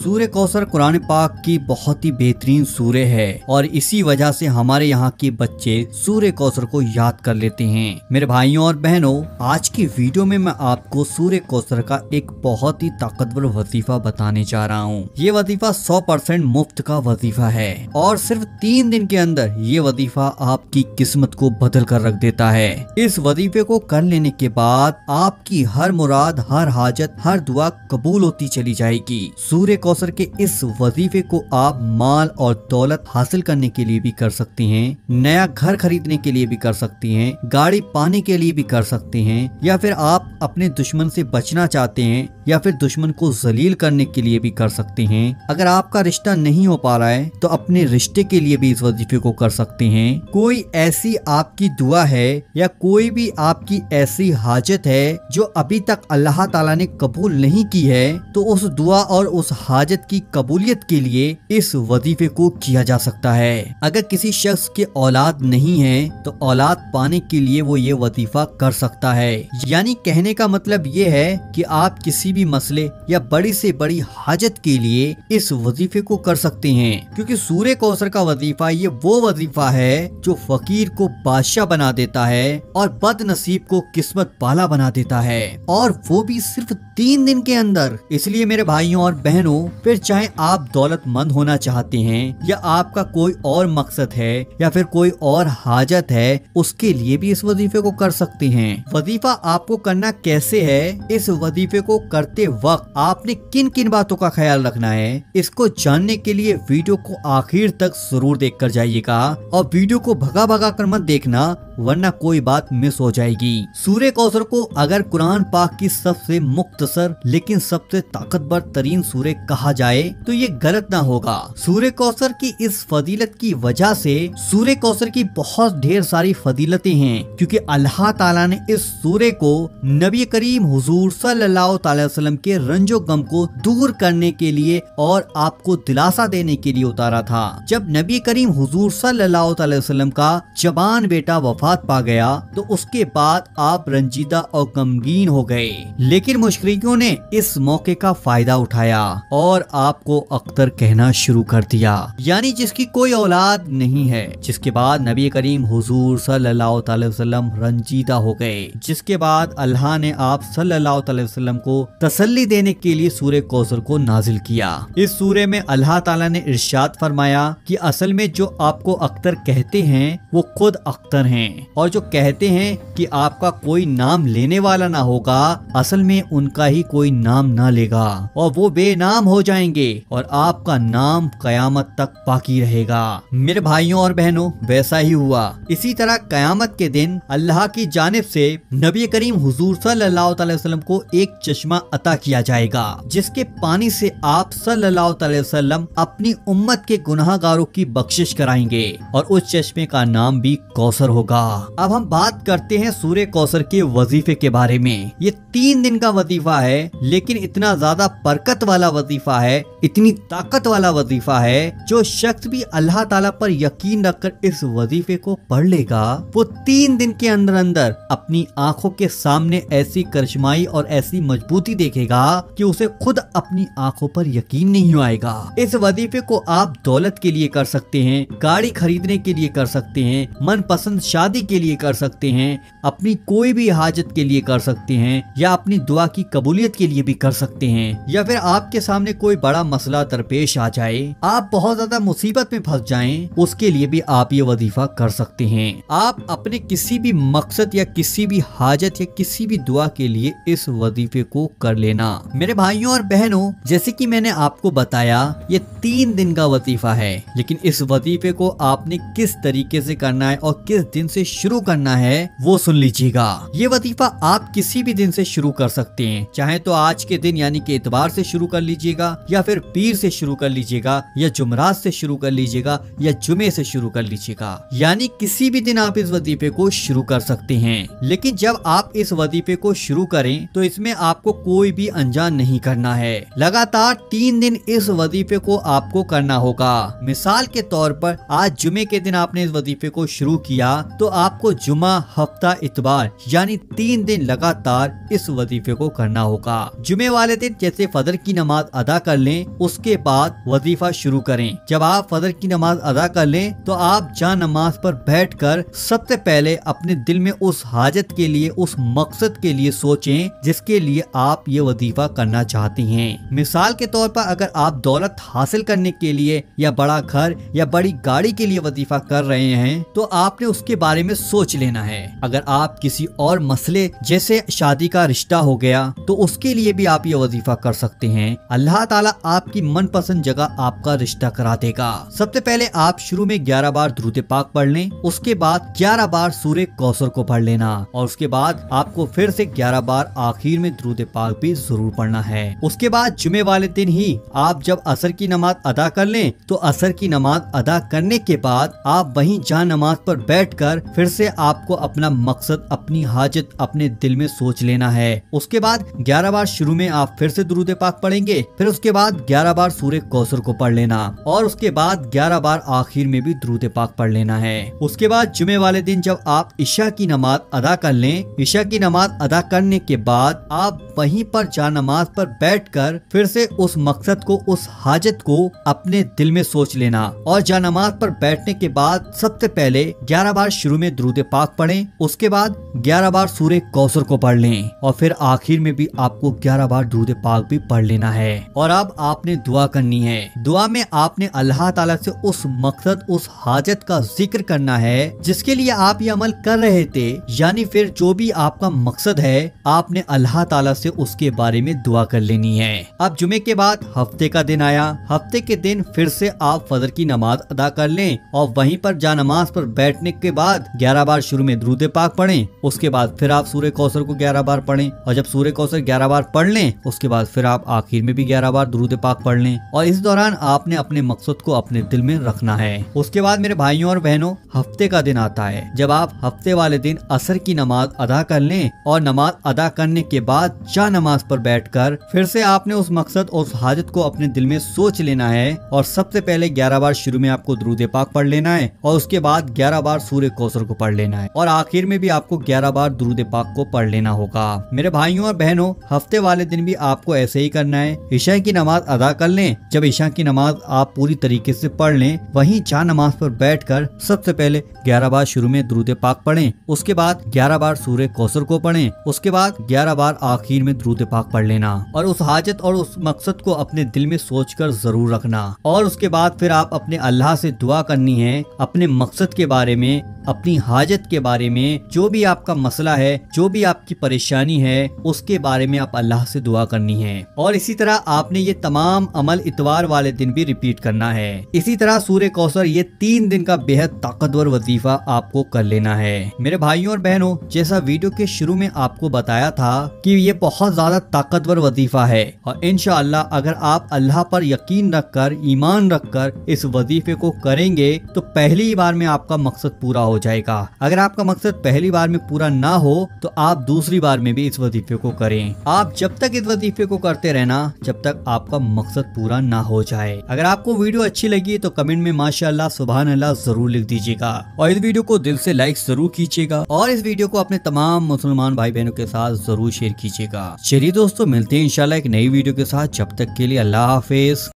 सूर्य कौसर कुरान पाक की बहुत ही बेहतरीन सूर्य है और इसी वजह से हमारे यहाँ के बच्चे सूर्य कौसर को याद कर लेते हैं। मेरे भाइयों और बहनों, आज की वीडियो में मैं आपको सूर्य कौसर का एक बहुत ही ताकतवर वजीफा बताने जा रहा हूँ। ये वजीफा 100% मुफ्त का वजीफा है और सिर्फ 3 दिन के अंदर ये वजीफा आपकी किस्मत को बदल कर रख देता है। इस वजीफे को कर लेने के बाद आपकी हर मुराद, हर हाजत, हर दुआ कबूल होती चली जाएगी। सूर्य कौसर के इस वजीफे को आप माल और दौलत हासिल करने के लिए भी कर सकते हैं, नया घर खरीदने के लिए भी कर सकते हैं, गाड़ी पाने के लिए भी कर सकते हैं, या फिर आप अपने दुश्मन से बचना चाहते हैं या फिर दुश्मन को जलील करने के लिए भी कर सकते हैं। अगर आपका रिश्ता नहीं हो पा रहा है तो अपने रिश्ते के लिए भी इस वजीफे को कर सकते हैं। कोई ऐसी आपकी दुआ है या कोई भी आपकी ऐसी हाजत है जो अभी तक अल्लाह ताला ने कबूल नहीं की है, तो उस दुआ और उस हाजत की कबूलियत के लिए इस वजीफे को किया जा सकता है। अगर किसी शख्स के औलाद नहीं है तो औलाद पाने के लिए वो ये वजीफा कर सकता है। यानी कहने का मतलब ये है कि आप किसी भी मसले या बड़ी से बड़ी हाजत के लिए इस वजीफे को कर सकते हैं, क्योंकि सूर्य कौसर का वजीफा ये वो वजीफा है जो फकीर को बादशाह बना देता है और बदनसीब को किस्मत वाला बना देता है, और वो भी सिर्फ 3 दिन के अंदर। इसलिए मेरे भाइयों और बहनों, फिर चाहे आप दौलतमंद होना चाहते हैं या आपका कोई और मकसद है या फिर कोई और हाजत है, उसके लिए भी इस वजीफे को कर सकते हैं। वजीफा आपको करना कैसे है, इस वजीफे को करते वक्त आपने किन किन बातों का ख्याल रखना है, इसको जानने के लिए वीडियो को आखिर तक जरूर देख कर जाइएगा और वीडियो को भगा भगा कर मत देखना, वरना कोई बात मिस हो जाएगी। सूर्य कौसर को अगर कुरान पाक की सबसे मुख्तसर लेकिन सबसे ताकतवर तरीन सूर्य कहा जाए तो ये गलत ना होगा। सूर्य कौसर की इस फजीलत की वजह से सूर्य कौसर की बहुत ढेर सारी फजीलतें हैं, क्योंकि अल्लाह ताला ने इस सूर्य को नबी करीम हुजूर सल्लल्लाहु अलैहि वसल्लम के रंजो गम को दूर करने के लिए और आपको दिलासा देने के लिए उतारा था। जब नबी करीम हुजूर सल्लल्लाहु अलैहि वसल्लम का जवान बेटा वफात पा गया तो उसके बाद आप रंजीदा और गमगीन हो गए, लेकिन मुशरिकों ने इस मौके का फायदा उठाया और आपको अख्तर कहना शुरू कर दिया, यानी जिसकी कोई औलाद नहीं है। जिसके बाद नबी करीम हुजूर सल्लल्लाहु अलैहि वसल्लम रंजीदा हो गए, जिसके बाद अल्लाह ने आप सल्लल्लाहु अलैहि वसल्लम को तसल्ली देने के लिए सूर्य कौसर को नाजिल किया। इस सूर्य में अल्लाह ताला ने इरशाद फरमाया कि असल में जो आपको अख्तर कहते हैं वो खुद अख्तर हैं, और जो कहते हैं कि आपका कोई नाम लेने वाला ना होगा, असल में उनका ही कोई नाम ना लेगा और वो बेनाम हो जाएंगे और आपका नाम कयामत तक बाकी रहेगा। मेरे भाइयों और बहनों, वैसा ही हुआ। इसी तरह कयामत के दिन अल्लाह की जानिब से नबी करीम हुजूर सल्लल्लाहु अलैहि वसल्लम को एक चश्मा अता किया जाएगा, जिसके पानी से आप सल्लल्लाहु अलैहि वसल्लम अपनी उम्मत के गुनाहगारों की बख्शिश कराएंगे, और उस चश्मे का नाम भी कौसर होगा। अब हम बात करते हैं सूर्य कौसर के वजीफे के बारे में। ये 3 दिन का वजीफा है, लेकिन इतना ज्यादा बरकत वाला वजीफा है, इतनी ताकत वाला वजीफा है, जो शख्स भी अल्लाह ताला पर यकीन रखकर इस वजीफे को पढ़ लेगा, वो 3 दिन के अंदर अंदर अपनी आंखों के सामने ऐसी करिश्माई और ऐसी मजबूती देखेगा कि उसे खुद अपनी आंखों पर यकीन नहीं आएगा। इस वजीफे को आप दौलत के लिए कर सकते हैं, गाड़ी खरीदने के लिए कर सकते हैं, मनपसंद शादी के लिए कर सकते हैं, अपनी कोई भी हाजत के लिए कर सकते हैं, या अपनी दुआ की कबूलियत के लिए भी कर सकते हैं, या फिर आपके सामने कोई बड़ा मसला दरपेश आ जाए, आप बहुत ज्यादा मुसीबत में फंस जाएं, उसके लिए भी आप ये वजीफा कर सकते हैं। आप अपने किसी भी मकसद या किसी भी हाजत या किसी भी दुआ के लिए इस वजीफे को कर लेना। मेरे भाइयों और बहनों, जैसे कि मैंने आपको बताया, ये 3 दिन का वजीफा है, लेकिन इस वजीफे को आपने किस तरीके से करना है और किस दिन से शुरू करना है वो सुन लीजिएगा। ये वजीफा आप किसी भी दिन से शुरू कर सकते हैं, चाहे तो आज के दिन यानी कि इतवार से शुरू कर लीजिएगा, या फिर पीर से शुरू कर लीजिएगा, या जुमरात से शुरू कर लीजिएगा, या जुमे से शुरू कर लीजिएगा। यानी किसी भी दिन आप इस वजीफे को शुरू कर सकते हैं। लेकिन जब आप इस वजीफे को शुरू करें तो इसमें आपको कोई भी अनजान नहीं करना है। लगातार 3 दिन इस वजीफे को आपको करना होगा। मिसाल के तौर पर आज जुमे के दिन आपने इस वजीफे को शुरू किया तो तो आपको जुमा, हफ्ता, इतवार यानी 3 दिन लगातार इस वजीफे को करना होगा। जुमे वाले दिन जैसे फजर की नमाज अदा कर लें, उसके बाद वजीफा शुरू करें। जब आप फजर की नमाज अदा कर लें तो आप जा नमाज पर बैठकर सबसे पहले अपने दिल में उस हाजत के लिए, उस मकसद के लिए सोचें जिसके लिए आप ये वजीफा करना चाहते हैं। मिसाल के तौर पर अगर आप दौलत हासिल करने के लिए या बड़ा घर या बड़ी गाड़ी के लिए वजीफा कर रहे हैं तो आपने उसके बारे में सोच लेना है। अगर आप किसी और मसले जैसे शादी का रिश्ता हो गया तो उसके लिए भी आप ये वजीफा कर सकते हैं। अल्लाह ताला आपकी मनपसंद जगह आपका रिश्ता करा देगा। सबसे पहले आप शुरू में 11 बार दुरूद पाक पढ़ लें, उसके बाद 11 बार सूरे कौसर को पढ़ लेना और उसके बाद आपको फिर से 11 बार आखिर में दुरूद पाक भी जरूर पढ़ना है। उसके बाद जुमे वाले दिन ही आप जब असर की नमाज अदा कर लें तो असर की नमाज अदा करने के बाद आप वहीं जा नमाज पर बैठकर फिर से आपको अपना मकसद, अपनी हाजत अपने दिल में सोच लेना है। उसके बाद 11 बार शुरू में आप फिर से दुरूद पाक पढ़ेंगे, फिर उसके बाद 11 बार सूरे कौसर को पढ़ लेना और उसके बाद 11 बार आखिर में भी दुरूद पाक पढ़ लेना है। उसके बाद जुमे वाले दिन जब आप इशा की नमाज अदा कर लें, इशा की नमाज अदा करने के बाद आप वहीं पर जा नमाज पर बैठकर फिर से उस मकसद को, उस हाजत को अपने दिल में सोच लेना और जा नमाज पर बैठने के बाद सबसे पहले 11 बार शुरू में दुरूद पाक पढ़ें, उसके बाद 11 बार सूरे कौसर को पढ़ लें और फिर आखिर में भी आपको 11 बार दुरूद पाक भी पढ़ लेना है। और अब आपने दुआ करनी है। दुआ में आपने अल्लाह ताला से उस मकसद, उस हाजत का जिक्र करना है जिसके लिए आप ये अमल कर रहे थे, यानी फिर जो भी आपका मकसद है आपने अल्लाह ताला से उसके बारे में दुआ कर लेनी है। अब जुमे के बाद हफ्ते का दिन आया, हफ्ते के दिन फिर से आप फजर की नमाज अदा कर लें और वहीं पर जा नमाज पर बैठने के बाद 11 बार शुरू में दुरूद पाक पढ़ें, उसके बाद फिर आप सूरे कौसर को 11 बार पढ़ें और जब सूरे कौसर 11 बार पढ़ लें उसके बाद फिर आप आखिर में भी 11 बार दुरूद पाक पढ़ लें और इस दौरान आपने अपने मकसद को अपने दिल में रखना है। उसके बाद मेरे भाइयों और बहनों, हफ्ते का दिन आता है जब आप हफ्ते वाले दिन असर की नमाज अदा कर लें और नमाज अदा करने के बाद जा नमाज पर बैठकर फिर से आपने उस मकसद और उस हाजत को अपने दिल में सोच लेना है और सबसे पहले 11 बार शुरू में आपको दुरूद पाक पढ़ लेना है और उसके बाद 11 बार सूरे कौसर को पढ़ लेना है और आखिर में भी आपको 11 बार दुरूद पाक को पढ़ लेना होगा। मेरे भाइयों और बहनों, हफ्ते वाले दिन भी आपको ऐसे ही करना है। ईशा की नमाज अदा कर लें, जब ईशा की नमाज आप पूरी तरीके से पढ़ लें वहीं जा नमाज पर बैठकर सबसे पहले 11 बार शुरू में दुरूद पाक पढ़ें, उसके बाद 11 बार सूरे कौसर को पढ़ें, उसके बाद 11 बार आखिर में दुरूद पाक पढ़ लेना और उस हाजत और उस मकसद को अपने दिल में सोचकर जरूर रखना। और उसके बाद फिर आप अपने अल्लाह से दुआ करनी है अपने मकसद के बारे में, अपनी हाजत के बारे में, जो भी आपका मसला है, जो भी आपकी परेशानी है उसके बारे में आप अल्लाह से दुआ करनी है। और इसी तरह आपने ये तमाम अमल इतवार वाले दिन भी रिपीट करना है। इसी तरह सूरे कौसर ये 3 दिन का बेहद ताकतवर वजीफा आपको कर लेना है। मेरे भाइयों और बहनों, जैसा वीडियो के शुरू में आपको बताया था कि ये बहुत ज्यादा ताकतवर वजीफा है और इंशाअल्लाह अगर आप अल्लाह पर यकीन रखकर, ईमान रखकर इस वजीफे को करेंगे तो पहली बार में आपका मकसद पूरा हो जाएगा। अगर आपका मकसद पहली बार में पूरा ना हो तो आप दूसरी बार में भी इस वजीफे को करें। आप जब तक इस वजीफे को करते रहना जब तक आपका मकसद पूरा ना हो जाए। अगर आपको वीडियो अच्छी लगी तो कमेंट में माशाअल्लाह, सुभान अल्लाह जरूर लिख दीजिएगा और इस वीडियो को दिल से लाइक जरूर कीजिएगा और इस वीडियो को अपने तमाम मुसलमान भाई बहनों के साथ जरूर शेयर कीजिएगा। चलिए दोस्तों, मिलते हैं इंशाल्लाह एक नई वीडियो के साथ। जब तक के लिए अल्लाह हाफिज।